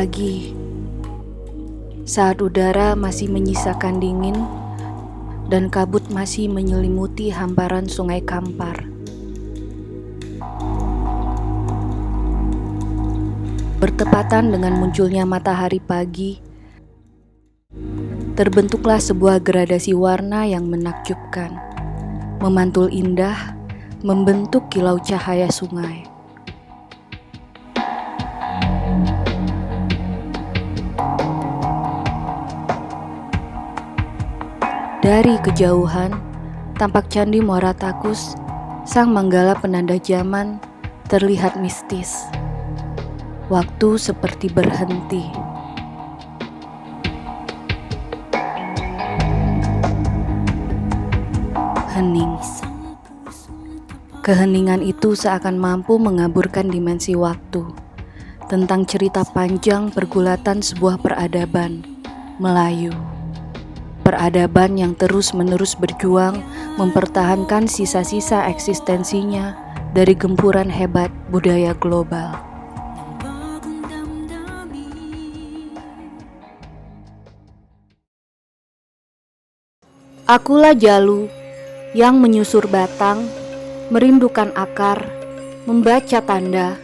pagi, saat udara masih menyisakan dingin dan kabut masih menyelimuti hamparan Sungai Kampar. Bertepatan dengan munculnya matahari pagi, terbentuklah sebuah gradasi warna yang menakjubkan, memantul indah, membentuk kilau cahaya sungai. Dari kejauhan, tampak Candi Muara Takus, sang manggala penanda zaman, terlihat mistis. Waktu seperti berhenti. Hening. Keheningan itu seakan mampu mengaburkan dimensi waktu, tentang cerita panjang pergulatan sebuah peradaban Melayu. Peradaban yang terus-menerus berjuang mempertahankan sisa-sisa eksistensinya dari gempuran hebat budaya global. Akulah Jalu yang menyusur batang, merindukan akar, membaca tanda,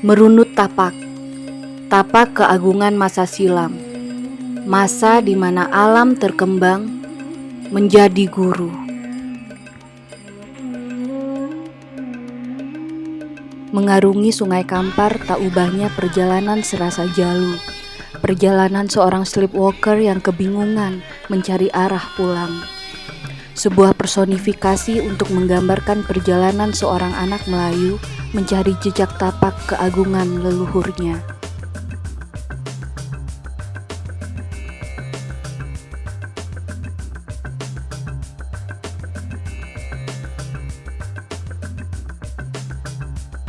merunut tapak keagungan masa silam. Masa di mana alam terkembang menjadi guru. Mengarungi Sungai Kampar tak ubahnya perjalanan serasa Jalu. Perjalanan seorang sleepwalker yang kebingungan mencari arah pulang. Sebuah personifikasi untuk menggambarkan perjalanan seorang anak Melayu mencari jejak tapak keagungan leluhurnya.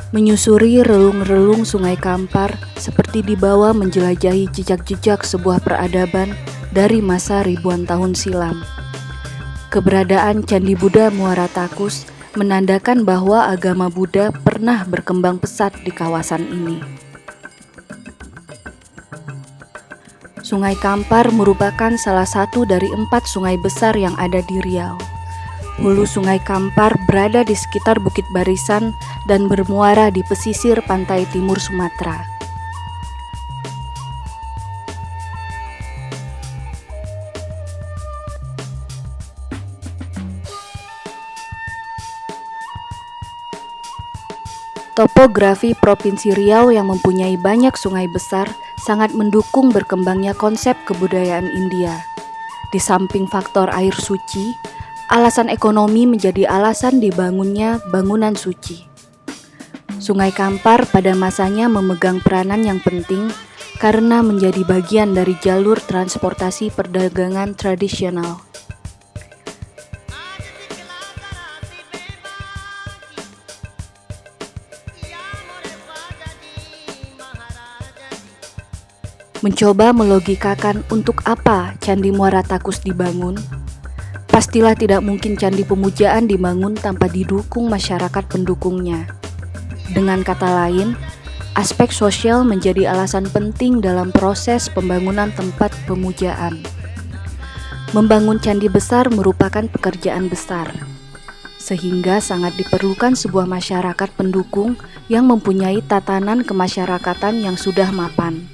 Menyusuri relung-relung Sungai Kampar seperti dibawa menjelajahi jejak-jejak sebuah peradaban dari masa ribuan tahun silam. Keberadaan Candi Buddha Muara Takus menandakan bahwa agama Buddha pernah berkembang pesat di kawasan ini. Sungai Kampar merupakan salah satu dari 4 sungai besar yang ada di Riau. Hulu Sungai Kampar berada di sekitar Bukit Barisan dan bermuara di pesisir pantai timur Sumatera. Topografi Provinsi Riau yang mempunyai banyak sungai besar sangat mendukung berkembangnya konsep kebudayaan India. Di samping faktor air suci, alasan ekonomi menjadi alasan dibangunnya bangunan suci. Sungai Kampar pada masanya memegang peranan yang penting karena menjadi bagian dari jalur transportasi perdagangan tradisional. Mencoba melogikakan untuk apa Candi Muara Takus dibangun? Pastilah tidak mungkin candi pemujaan dibangun tanpa didukung masyarakat pendukungnya. Dengan kata lain, aspek sosial menjadi alasan penting dalam proses pembangunan tempat pemujaan. Membangun candi besar merupakan pekerjaan besar, sehingga sangat diperlukan sebuah masyarakat pendukung yang mempunyai tatanan kemasyarakatan yang sudah mapan.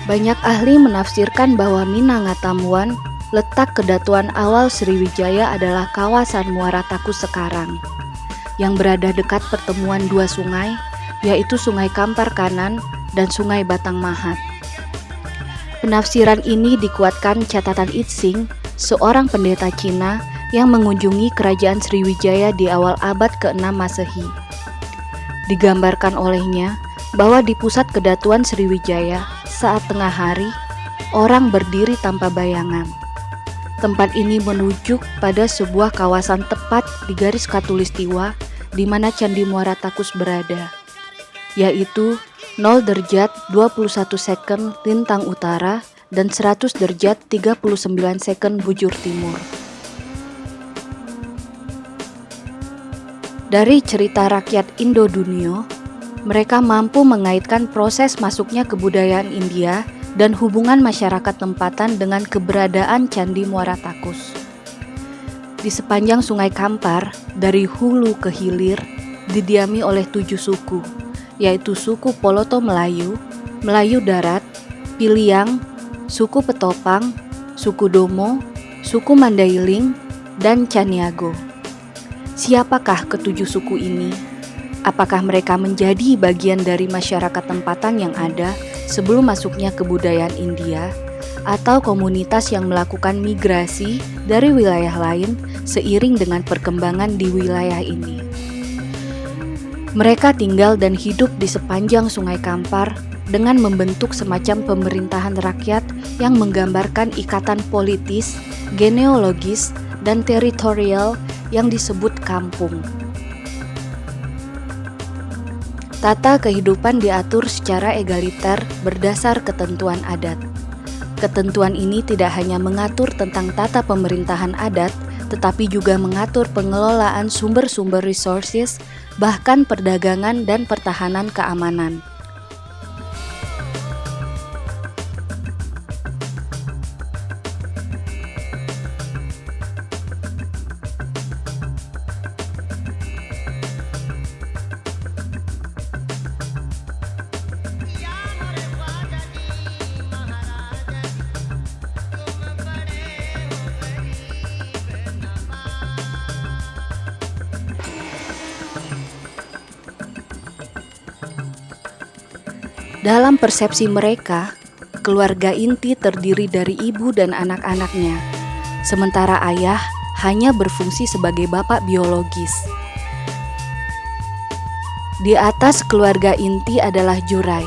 Banyak ahli menafsirkan bahwa Minangkabau, letak kedatuan awal Sriwijaya adalah kawasan Muara Takus sekarang, yang berada dekat pertemuan 2 sungai, yaitu Sungai Kampar kanan dan Sungai Batang Mahat. Penafsiran ini dikuatkan catatan Itsing, seorang pendeta Cina yang mengunjungi kerajaan Sriwijaya di awal abad ke-6 Masehi. Digambarkan olehnya bahwa di pusat kedatuan Sriwijaya, saat tengah hari, orang berdiri tanpa bayangan. Tempat ini menunjuk pada sebuah kawasan tepat di garis khatulistiwa di mana Candi Muara Takus berada, yaitu 0 derajat 21 second lintang utara dan 100 derajat 39 second bujur timur. Dari cerita rakyat Indo-Dunio, mereka mampu mengaitkan proses masuknya kebudayaan India dan hubungan masyarakat tempatan dengan keberadaan Candi Muara Takus. Di sepanjang Sungai Kampar, dari hulu ke hilir, didiami oleh 7 suku, yaitu suku Poloto Melayu, Melayu Darat, Piliang, suku Petopang, suku Domo, suku Mandailing, dan Caniago. Siapakah ketujuh suku ini? Apakah mereka menjadi bagian dari masyarakat tempatan yang ada sebelum masuknya kebudayaan India, atau komunitas yang melakukan migrasi dari wilayah lain seiring dengan perkembangan di wilayah ini? Mereka tinggal dan hidup di sepanjang Sungai Kampar dengan membentuk semacam pemerintahan rakyat yang menggambarkan ikatan politis, genealogis, dan teritorial yang disebut kampung. Tata kehidupan diatur secara egaliter berdasar ketentuan adat. Ketentuan ini tidak hanya mengatur tentang tata pemerintahan adat, tetapi juga mengatur pengelolaan sumber-sumber resources, bahkan perdagangan dan pertahanan keamanan. Dalam persepsi mereka, keluarga inti terdiri dari ibu dan anak-anaknya, sementara ayah hanya berfungsi sebagai bapak biologis. Di atas keluarga inti adalah jurai,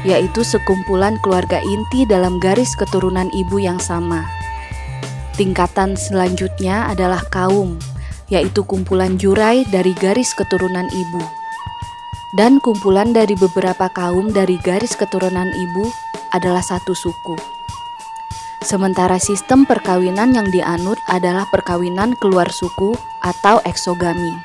yaitu sekumpulan keluarga inti dalam garis keturunan ibu yang sama. Tingkatan selanjutnya adalah kaum, yaitu kumpulan jurai dari garis keturunan ibu. Dan kumpulan dari beberapa kaum dari garis keturunan ibu adalah satu suku. Sementara sistem perkawinan yang dianut adalah perkawinan keluar suku atau eksogami.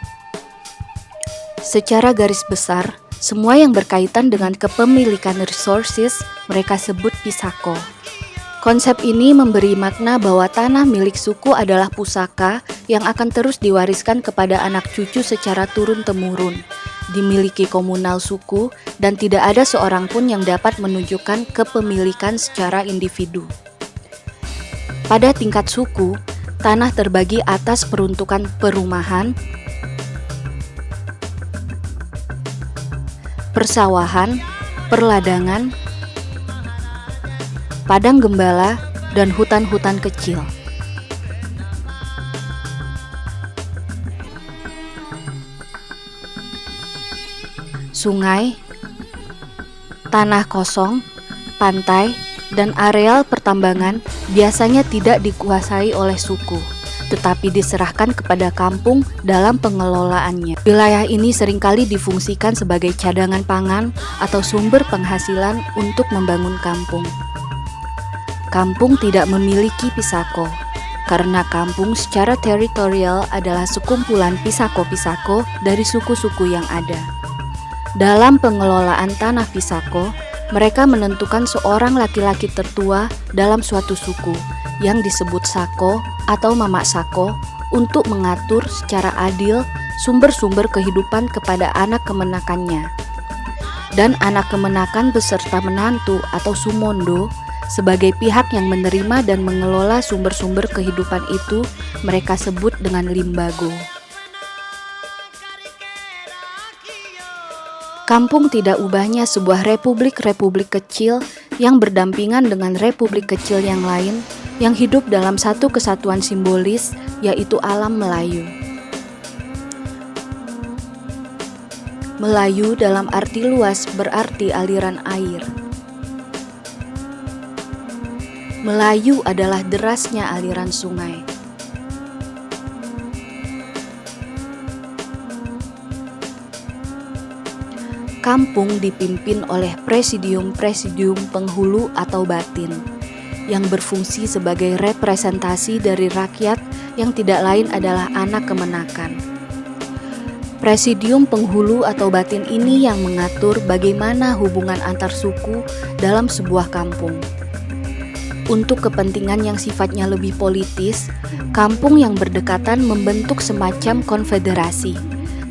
Secara garis besar, semua yang berkaitan dengan kepemilikan resources mereka sebut pisako. Konsep ini memberi makna bahwa tanah milik suku adalah pusaka yang akan terus diwariskan kepada anak cucu secara turun-temurun, dimiliki komunal suku, dan tidak ada seorang pun yang dapat menunjukkan kepemilikan secara individu. Pada tingkat suku, tanah terbagi atas peruntukan perumahan, persawahan, perladangan, padang gembala, dan hutan-hutan kecil. Sungai, tanah kosong, pantai, dan areal pertambangan biasanya tidak dikuasai oleh suku, tetapi diserahkan kepada kampung dalam pengelolaannya. Wilayah ini seringkali difungsikan sebagai cadangan pangan atau sumber penghasilan untuk membangun kampung. Kampung tidak memiliki pisako, karena kampung secara teritorial adalah sekumpulan pisako-pisako dari suku-suku yang ada. Dalam pengelolaan tanah pisako, mereka menentukan seorang laki-laki tertua dalam suatu suku yang disebut sako atau mamak sako untuk mengatur secara adil sumber-sumber kehidupan kepada anak kemenakannya. Dan anak kemenakan beserta menantu atau sumondo sebagai pihak yang menerima dan mengelola sumber-sumber kehidupan itu mereka sebut dengan limbago. Kampung tidak ubahnya sebuah republik-republik kecil yang berdampingan dengan republik kecil yang lain yang hidup dalam satu kesatuan simbolis, yaitu alam Melayu. Melayu dalam arti luas berarti aliran air. Melayu adalah derasnya aliran sungai. Kampung dipimpin oleh presidium-presidium penghulu atau batin, yang berfungsi sebagai representasi dari rakyat yang tidak lain adalah anak kemenakan. Presidium penghulu atau batin ini yang mengatur bagaimana hubungan antar suku dalam sebuah kampung. Untuk kepentingan yang sifatnya lebih politis, kampung yang berdekatan membentuk semacam konfederasi,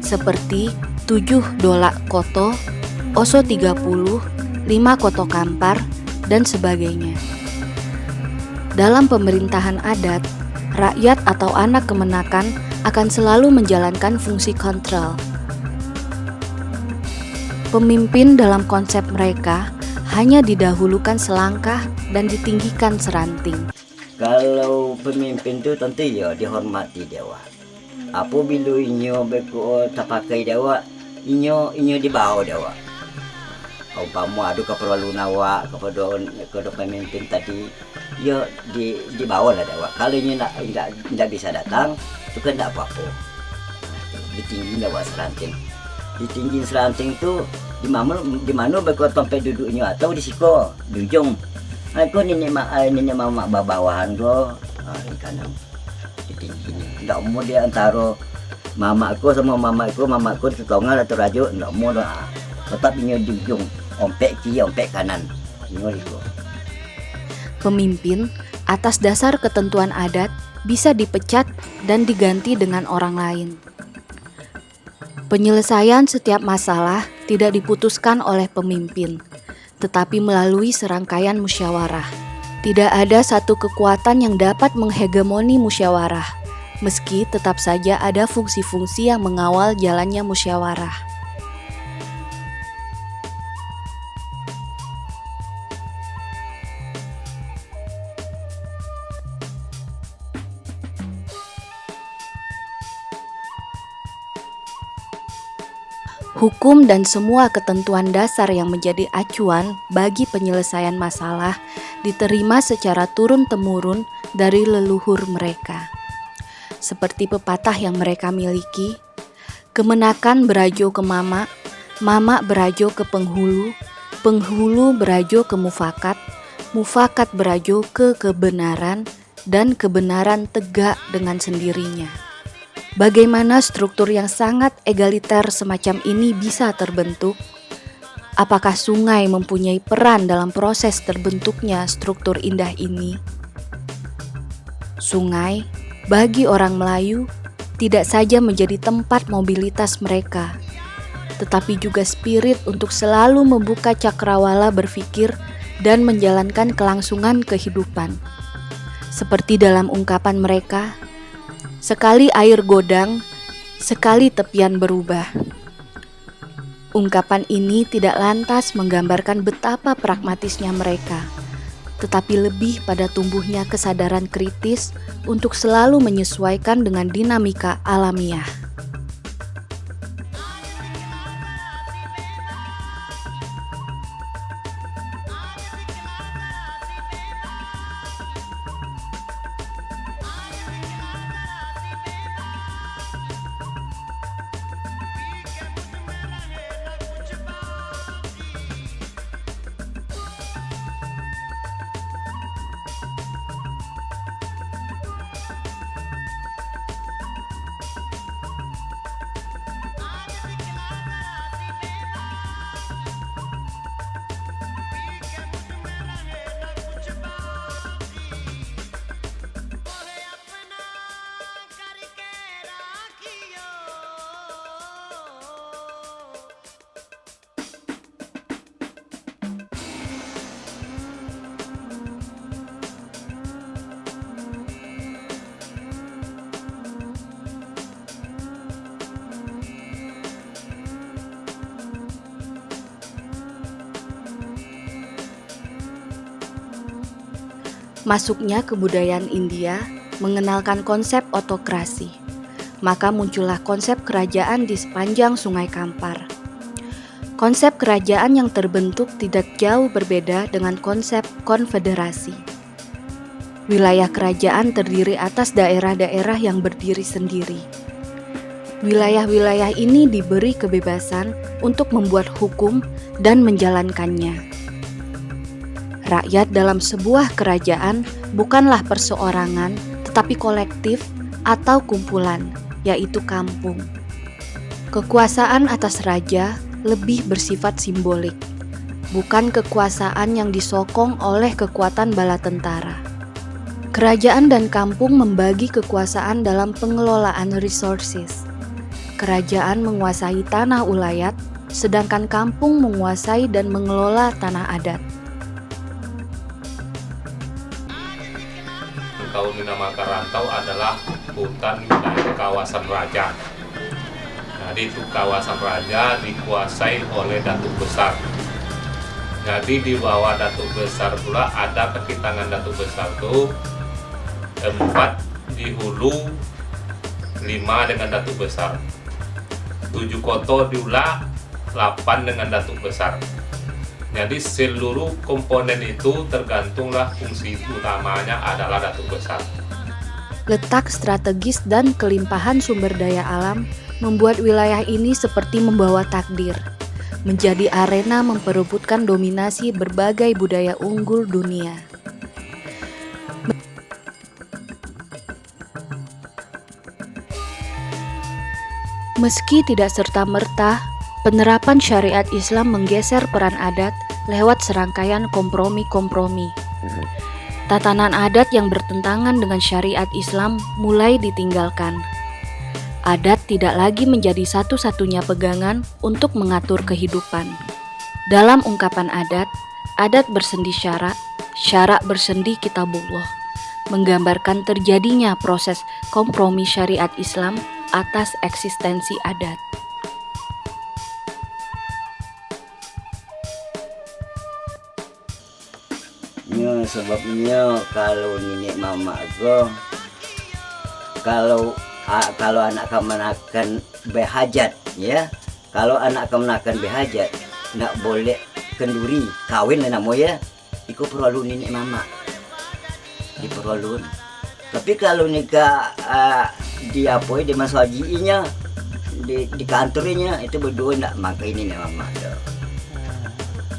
seperti 7 Dolak Koto, Oso 30, 5 Koto Kampar, dan sebagainya. Dalam pemerintahan adat, rakyat atau anak kemenakan akan selalu menjalankan fungsi kontrol. Pemimpin dalam konsep mereka hanya didahulukan selangkah dan ditinggikan seranting. Kalau pemimpin tu tentu ya dihormati dewa. Apabila inyo beko tak pakai dewa, inyo di bawah dewa. Umpama ada keperluan awak kepada pemimpin tadi, ya di bawah lah dewa. Kalau inyo tidak bisa datang, itu kan tidak apa-apa. Ditinggi dewa seranting. Ditinggi seranting tu di mana beko tempat duduknya atau di siko, di ujung. Aku nenek mama bawahan go, di kanan, di tingginya. Tidak mau dia antara mama aku sama mama aku tetangga atau rajuk, tidak mau dah. Tetap ini di ujung, ompek kiri, ompek kanan. Ini itu. Pemimpin atas dasar ketentuan adat bisa dipecat dan diganti dengan orang lain. Penyelesaian setiap masalah tidak diputuskan oleh pemimpin, tetapi melalui serangkaian musyawarah. Tidak ada satu kekuatan yang dapat menghegemoni musyawarah, meski tetap saja ada fungsi-fungsi yang mengawal jalannya musyawarah. Hukum dan semua ketentuan dasar yang menjadi acuan bagi penyelesaian masalah diterima secara turun-temurun dari leluhur mereka. Seperti pepatah yang mereka miliki, kemenakan berajo ke mama, mama berajo ke penghulu, penghulu berajo ke mufakat, mufakat berajo ke kebenaran, dan kebenaran tegak dengan sendirinya. Bagaimana struktur yang sangat egaliter semacam ini bisa terbentuk? Apakah sungai mempunyai peran dalam proses terbentuknya struktur indah ini? Sungai, bagi orang Melayu, tidak saja menjadi tempat mobilitas mereka, tetapi juga spirit untuk selalu membuka cakrawala berpikir dan menjalankan kelangsungan kehidupan. Seperti dalam ungkapan mereka, sekali air godang, sekali tepian berubah. Ungkapan ini tidak lantas menggambarkan betapa pragmatisnya mereka, tetapi lebih pada tumbuhnya kesadaran kritis untuk selalu menyesuaikan dengan dinamika alamiah. Masuknya kebudayaan India mengenalkan konsep otokrasi, maka muncullah konsep kerajaan di sepanjang Sungai Kampar. Konsep kerajaan yang terbentuk tidak jauh berbeda dengan konsep konfederasi. Wilayah kerajaan terdiri atas daerah-daerah yang berdiri sendiri. Wilayah-wilayah ini diberi kebebasan untuk membuat hukum dan menjalankannya. Rakyat dalam sebuah kerajaan bukanlah perseorangan, tetapi kolektif atau kumpulan, yaitu kampung. Kekuasaan atas raja lebih bersifat simbolik, bukan kekuasaan yang disokong oleh kekuatan bala tentara. Kerajaan dan kampung membagi kekuasaan dalam pengelolaan resources. Kerajaan menguasai tanah ulayat, sedangkan kampung menguasai dan mengelola tanah adat. Kalau dinamakan rantau adalah hutan wilayah kawasan raja. Jadi itu kawasan raja dikuasai oleh Datuk Besar. Jadi di bawah Datuk Besar pula ada kaki tangan Datuk Besar itu 4 di hulu, 5 dengan Datuk Besar, 7 koto di ula, 8 dengan Datuk Besar. Jadi seluruh komponen itu tergantunglah fungsi utamanya adalah Datuk Besar. Letak strategis dan kelimpahan sumber daya alam membuat wilayah ini seperti membawa takdir, menjadi arena memperebutkan dominasi berbagai budaya unggul dunia. Meski tidak serta-merta, penerapan syariat Islam menggeser peran adat lewat serangkaian kompromi-kompromi. Tatanan adat yang bertentangan dengan syariat Islam mulai ditinggalkan. Adat tidak lagi menjadi satu-satunya pegangan untuk mengatur kehidupan. Dalam ungkapan adat bersendi syarak, syarak bersendi kitabullah, menggambarkan terjadinya proses kompromi syariat Islam atas eksistensi adat. Ya, sebabnya kalau nenek mama aku kalau anak kemenakan berhajat, ya, kalau anak kemenakan berhajat nak boleh kenduri kawin lah namo ya, ikut perlu nenek mama diperlukan. Tapi kalau nikah di apa di mas hajinya di kantornya itu berdua nak makai nenek mama dah.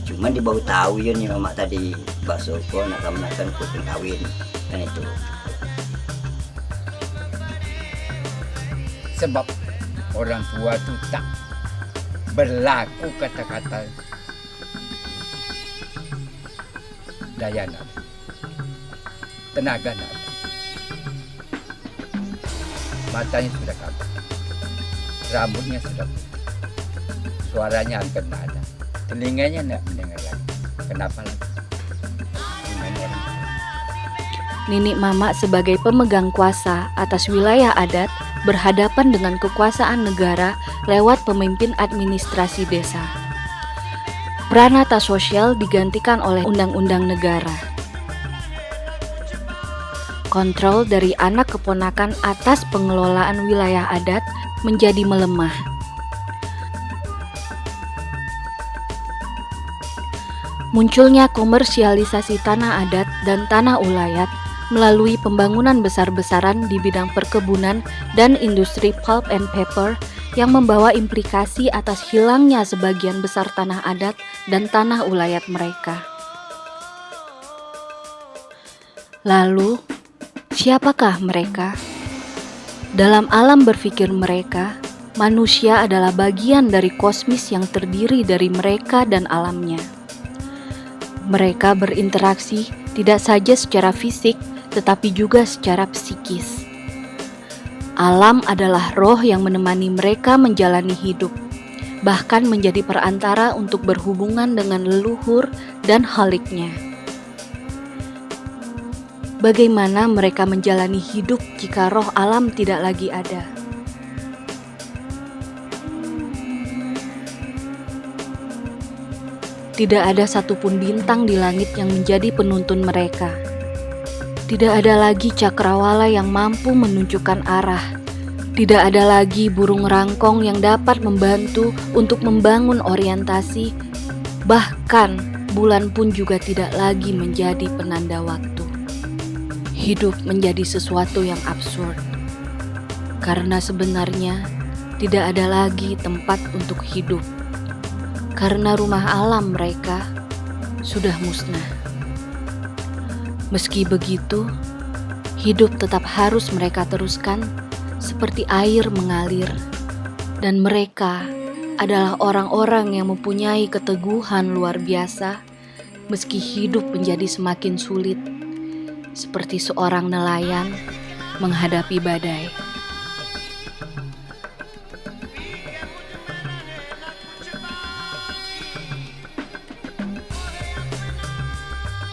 Cuman di bau tahu ya nih mama tadi bakso ko nak kemenakan kuping kawin kan itu. Sebab orang tua itu tak berlaku kata-kata daya nada, tenaga nada. Matanya sudah kabur, rambutnya sudah putih, suaranya hampir tidak ada, telinganya tidak mendengar lagi. Kenapa lagi? Dengan orang tua. Nenek mama sebagai pemegang kuasa atas wilayah adat berhadapan dengan kekuasaan negara lewat pemimpin administrasi desa. Pranata sosial digantikan oleh undang-undang negara. Kontrol dari anak keponakan atas pengelolaan wilayah adat menjadi melemah. Munculnya komersialisasi tanah adat dan tanah ulayat melalui pembangunan besar-besaran di bidang perkebunan dan industri pulp and paper yang membawa implikasi atas hilangnya sebagian besar tanah adat dan tanah ulayat mereka. Lalu, siapakah mereka? Dalam alam berpikir mereka, manusia adalah bagian dari kosmis yang terdiri dari mereka dan alamnya. Mereka berinteraksi tidak saja secara fisik, tetapi juga secara psikis. Alam adalah roh yang menemani mereka menjalani hidup, bahkan menjadi perantara untuk berhubungan dengan leluhur dan khaliknya. Bagaimana mereka menjalani hidup jika roh alam tidak lagi ada? Tidak ada satupun bintang di langit yang menjadi penuntun mereka. Tidak ada lagi cakrawala yang mampu menunjukkan arah. Tidak ada lagi burung rangkong yang dapat membantu untuk membangun orientasi. Bahkan bulan pun juga tidak lagi menjadi penanda waktu. Hidup menjadi sesuatu yang absurd. Karena sebenarnya tidak ada lagi tempat untuk hidup. Karena rumah alam mereka sudah musnah. Meski begitu, hidup tetap harus mereka teruskan seperti air mengalir, dan mereka adalah orang-orang yang mempunyai keteguhan luar biasa meski hidup menjadi semakin sulit, seperti seorang nelayan menghadapi badai.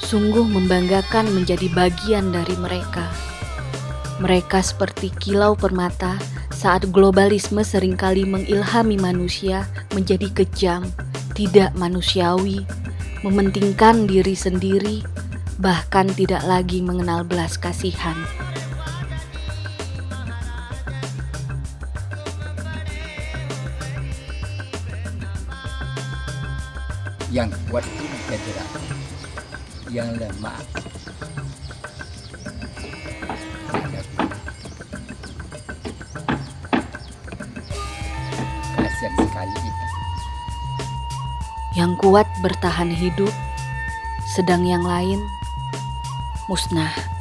Sungguh membanggakan menjadi bagian dari mereka. Mereka seperti kilau permata saat globalisme seringkali mengilhami manusia menjadi kejam, tidak manusiawi, mementingkan diri sendiri, bahkan tidak lagi mengenal belas kasihan. Yang kuat itu federasi, yang lemah kasihan sekali kita. Yang kuat bertahan hidup, sedang yang lain musnah.